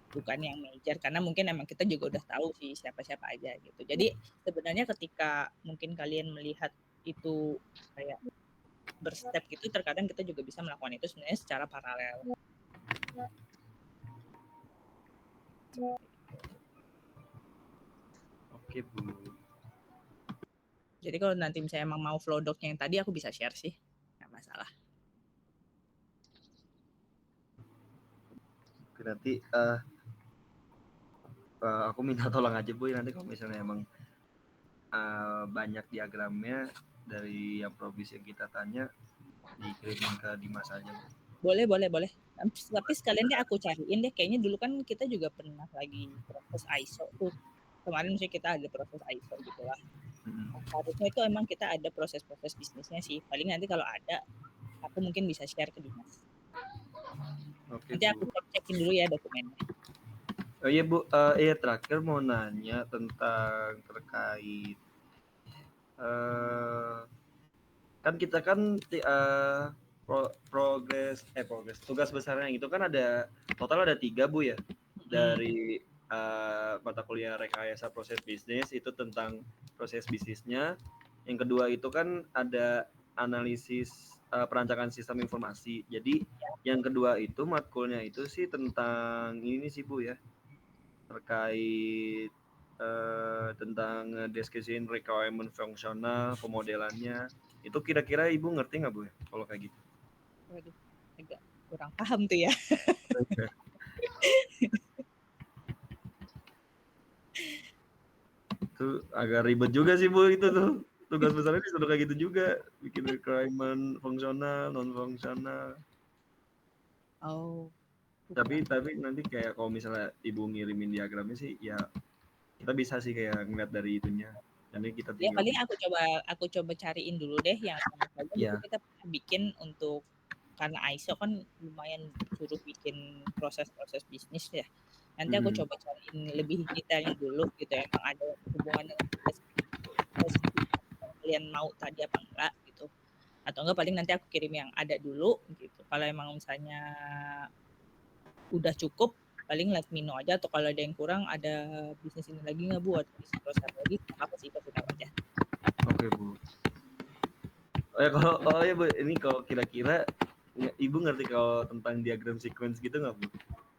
Bukan yang major, karena mungkin emang kita juga udah tahu sih siapa-siapa aja gitu. Jadi sebenarnya ketika mungkin kalian melihat itu kayak berstep gitu, terkadang kita juga bisa melakukan itu sebenarnya secara paralel. Oke Bu. Jadi kalau nanti misalnya emang mau flow doc-nya yang tadi aku bisa share sih, nggak masalah. Oke, nanti aku minta tolong aja Bu, nanti kalau misalnya emang banyak diagramnya dari yang probis yang kita tanya dikirim ke Dimas aja Bu. Boleh. Tapi sekalian deh aku cariin deh, kayaknya dulu kan kita juga pernah lagi proses ISO tuh. Kemarin sih kita ada proses ISO gitu lah. Harusnya itu emang kita ada proses bisnisnya sih. Paling nanti kalau ada, aku mungkin bisa share ke Dimas. Oke, Nanti aku Bu. cekin dulu ya dokumennya. Oh iya, Bu. Terakhir mau nanya tentang terkait kan kita kan progres tugas besarnya itu kan ada total ada 3, Bu ya. Dari mata kuliah rekayasa proses bisnis itu tentang proses bisnisnya. Yang kedua itu kan ada analisis perancangan sistem informasi. Jadi yang kedua itu matkulnya itu sih tentang ini sih, Bu ya, terkait tentang description requirement fungsional, pemodelannya. Itu kira-kira Ibu ngerti nggak, Bu ya, kalau kayak gitu? Waduh, agak kurang paham tuh ya. Itu agak ribet juga sih, Bu, itu tuh. Tugas besarnya disuruh kayak gitu juga, bikin requirement fungsional, non fungsional. Oh. Tapi nanti kayak kalau misalnya Ibu ngirimin diagramnya sih ya kita bisa sih kayak ngeliat dari itunya. Nanti kita Ya tinggal paling aku coba cariin dulu deh yang saja Iya. dulu kita pernah bikin untuk karena ISO kan lumayan suruh bikin proses-proses bisnis ya. Nanti aku coba cariin lebih detailnya dulu gitu emang ada hubungan dengan kalian mau tadi apa enggak gitu. Atau enggak paling nanti aku kirim yang ada dulu gitu. Kalau emang misalnya udah cukup paling let me know aja, atau kalau ada yang kurang ada bisnis ini lagi nggak Bu, atau bisnis proses lagi, apa sih kasih tahu aja. Oke, Bu. Ya Bu, ini kalau kira-kira Ibu ngerti kalau tentang diagram sequence gitu nggak, Bu?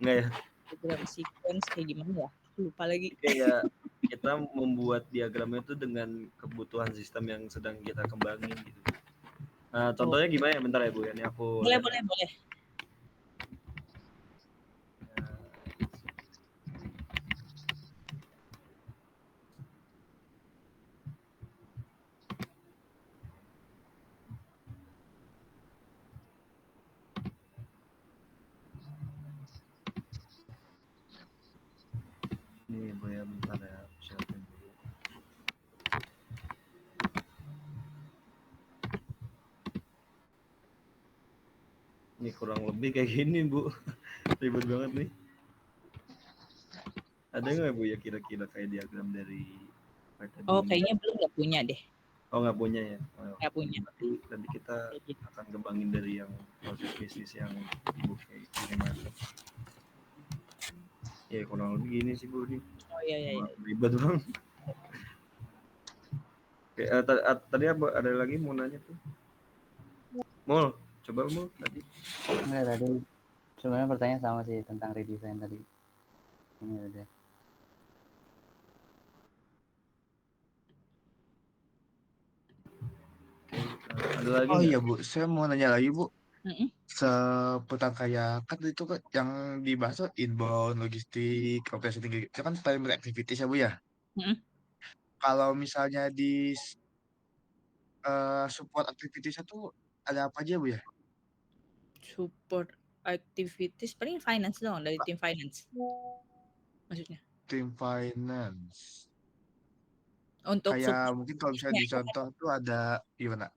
Nggak ya? Diagram sequence kayak gimana ya? Lupa lagi. Kayak kita membuat diagramnya itu dengan kebutuhan sistem yang sedang kita kembangin gitu. Nah, contohnya gimana ya? Bentar ya, Bu. Ini aku Boleh. Ini Bu ya, bentar ya. Siapin dulu. Ini kurang lebih kayak gini, Bu. Ribet banget nih. Ada nggak, Bu ya, kira-kira kayak diagram dari Oh, kayaknya belum, nggak punya deh. Oh, nggak punya ya? Nggak punya. Nanti kita akan kembangin dari yang proses bisnis yang Ibu kayak gimana. Ya kurang lebih gini sih, Bu nih. Oh iya. Ribet banget. Oke, tadi ada lagi mau nanya tuh. Mul, coba Mul tadi. Enggak, tadi sebenarnya pertanyaan sama sih tentang redesign tadi. Ini udah. Ada lagi Oh nggak? iya Bu, saya mau nanya lagi Bu. Seputar kayak kan itu kan yang dibahas tuh inbound, logistik, operasi tinggi. Itu kan primary activities ya Bu ya. Kalau misalnya di support activities itu ada apa aja Bu ya? Support activities paling finance dong, dari tim finance maksudnya. Tim finance. Untuk Kayak support mungkin kalau misalnya dicontoh tuh ada gimana?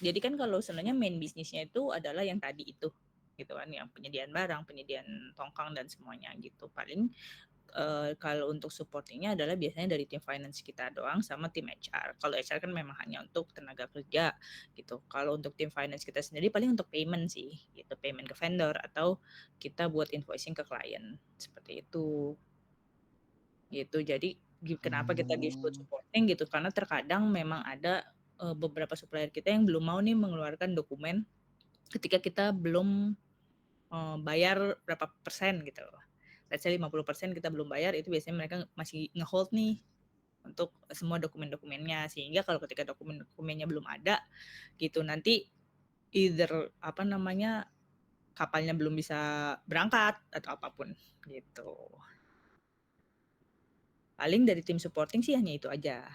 jadi kan kalau sebenarnya main bisnisnya itu adalah yang tadi itu gitu kan, yang penyediaan barang, penyediaan tongkang dan semuanya gitu. Paling kalau untuk supportingnya adalah biasanya dari tim finance kita doang sama tim HR. Kalau HR kan memang hanya untuk tenaga kerja gitu. Kalau untuk tim finance kita sendiri paling untuk payment sih, gitu, payment ke vendor atau kita buat invoicing ke klien seperti itu. Gitu. Jadi kenapa kita disebut supporting gitu? Karena terkadang memang ada beberapa supplier kita yang belum mau nih mengeluarkan dokumen ketika kita belum bayar berapa persen gitu. Let's say 50% kita belum bayar, itu biasanya mereka masih nge-hold nih untuk semua dokumen-dokumennya, sehingga kalau ketika dokumen-dokumennya belum ada gitu, nanti either kapalnya belum bisa berangkat atau apapun gitu. Paling dari tim supporting sih hanya itu aja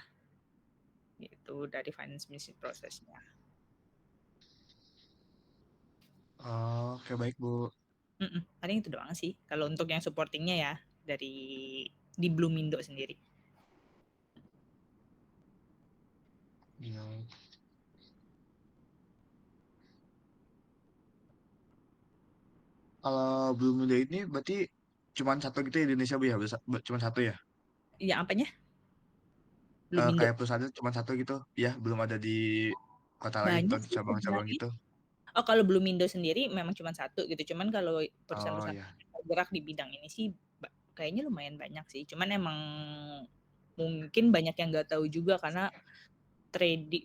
gitu, dari finance business prosesnya. Oke, baik Bu. Paling itu doang sih kalau untuk yang supportingnya ya, dari di Blumindo sendiri. Iya. Kalau belum ada ini berarti cuman satu gitu ya di Indonesia Bu ya? Cuman satu ya? Ya apanya? Belum Indo. Kayak perusahaannya cuma satu gitu ya, belum ada di kota lain Banyak atau di sih cabang-cabang sebenarnya. gitu. Oh kalau belum Indo sendiri memang cuma satu gitu. Cuman kalau Oh perusahaan-perusahaan ya. yang bergerak di bidang ini sih kayaknya lumayan banyak sih. Cuman emang mungkin banyak yang nggak tahu juga karena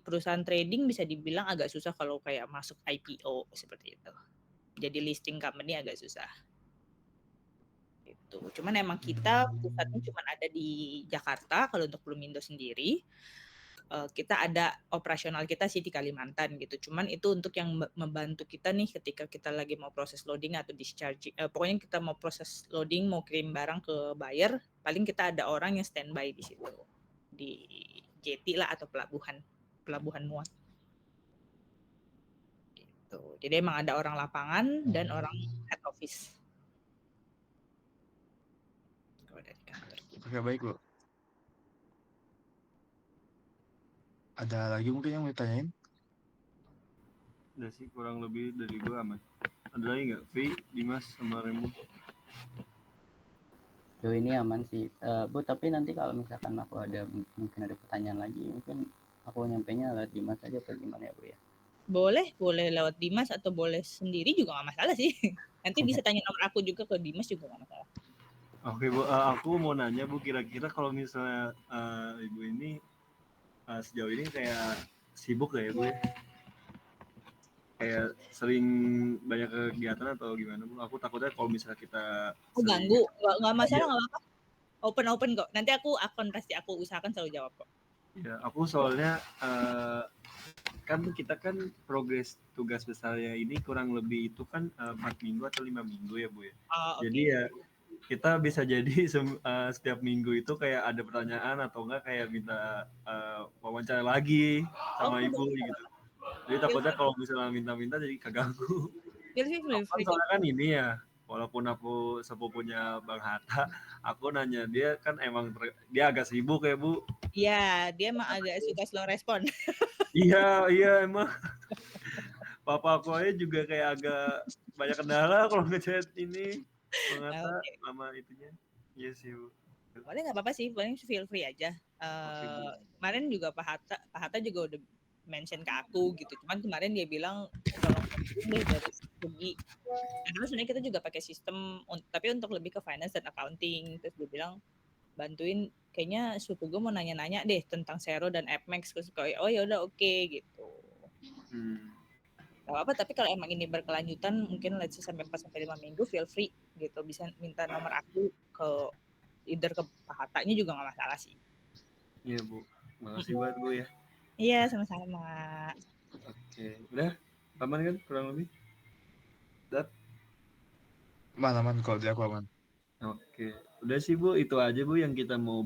perusahaan trading bisa dibilang agak susah kalau kayak masuk IPO seperti itu. Jadi listing company agak susah. Gitu. Cuman emang kita pusatnya cuma ada di Jakarta kalau untuk Blumindo sendiri. Kita ada operasional kita sih di Kalimantan gitu. Cuman itu untuk yang membantu kita nih ketika kita lagi mau proses loading atau discharging. Pokoknya kita mau proses loading, mau kirim barang ke buyer, paling kita ada orang yang standby di situ. Di jetty lah atau pelabuhan muat. Gitu. Jadi emang ada orang lapangan dan orang head office. Kalau dari kantor. Oke baik Bu. Ada lagi mungkin yang mau ditanyain? Udah sih kurang lebih dari gue aman. Ada lagi nggak? V, Dimas, sama Remo? Ini aman sih. Bu, tapi nanti kalau misalkan aku mungkin ada pertanyaan lagi, mungkin aku nyampainya lewat Dimas aja atau gimana ya Bu ya? Boleh lewat Dimas atau boleh sendiri juga nggak masalah sih. Nanti bisa tanya nomor aku juga ke Dimas juga nggak masalah. Oke Bu, aku mau nanya Bu, kira-kira kalau misalnya Ibu ini sejauh ini kayak sibuk gak ya Bu ya? Kayak sering banyak kegiatan atau gimana Bu? Aku takutnya kalau misalnya kita ganggu, nggak masalah, nggak apa-apa. Open kok. Nanti aku usahakan selalu jawab kok. Ya, aku soalnya kan kita kan progres tugas besarnya ini kurang lebih itu kan 4 minggu atau 5 minggu ya Bu ya. Jadi ya kita bisa jadi setiap minggu itu kayak ada pertanyaan atau enggak kayak minta wawancara lagi sama Ibu gitu. Jadi takutnya kalau misalnya minta-minta jadi keganggu. Soalnya kan ini ya, walaupun aku sepupunya Bang Hatta, aku nanya dia kan emang dia agak sibuk ya Bu. Iya, dia emang agak suka slow respon. Iya emang. Papa aku aja juga kayak agak banyak kendala kalau ngechat ini. Bang Hatta sama itunya. Iya sih Bu. Boleh nggak apa-apa sih, paling feel free aja. Kemarin juga Pak Hatta juga udah mention ke aku gitu. Cuman kemarin dia bilang tolong deh dari segi. Karena sebenarnya kita juga pakai sistem, tapi untuk lebih ke finance dan accounting. Terus dia bilang bantuin, kayaknya suku gue mau nanya-nanya deh tentang Xero dan AppMax. Terus oh ya udah oke gitu. Gak apa-apa, tapi kalau emang ini berkelanjutan mungkin let's say sampai 4-5 minggu feel free gitu, bisa minta nomor aku ke either ke Pak Hattanya juga nggak masalah sih. Iya Bu, makasih banget Bu ya. Iya sama-sama. Oke, udah aman kan kurang lebih? Aman kalau dia aku aman. Oke, udah sih Bu, itu aja Bu yang kita mau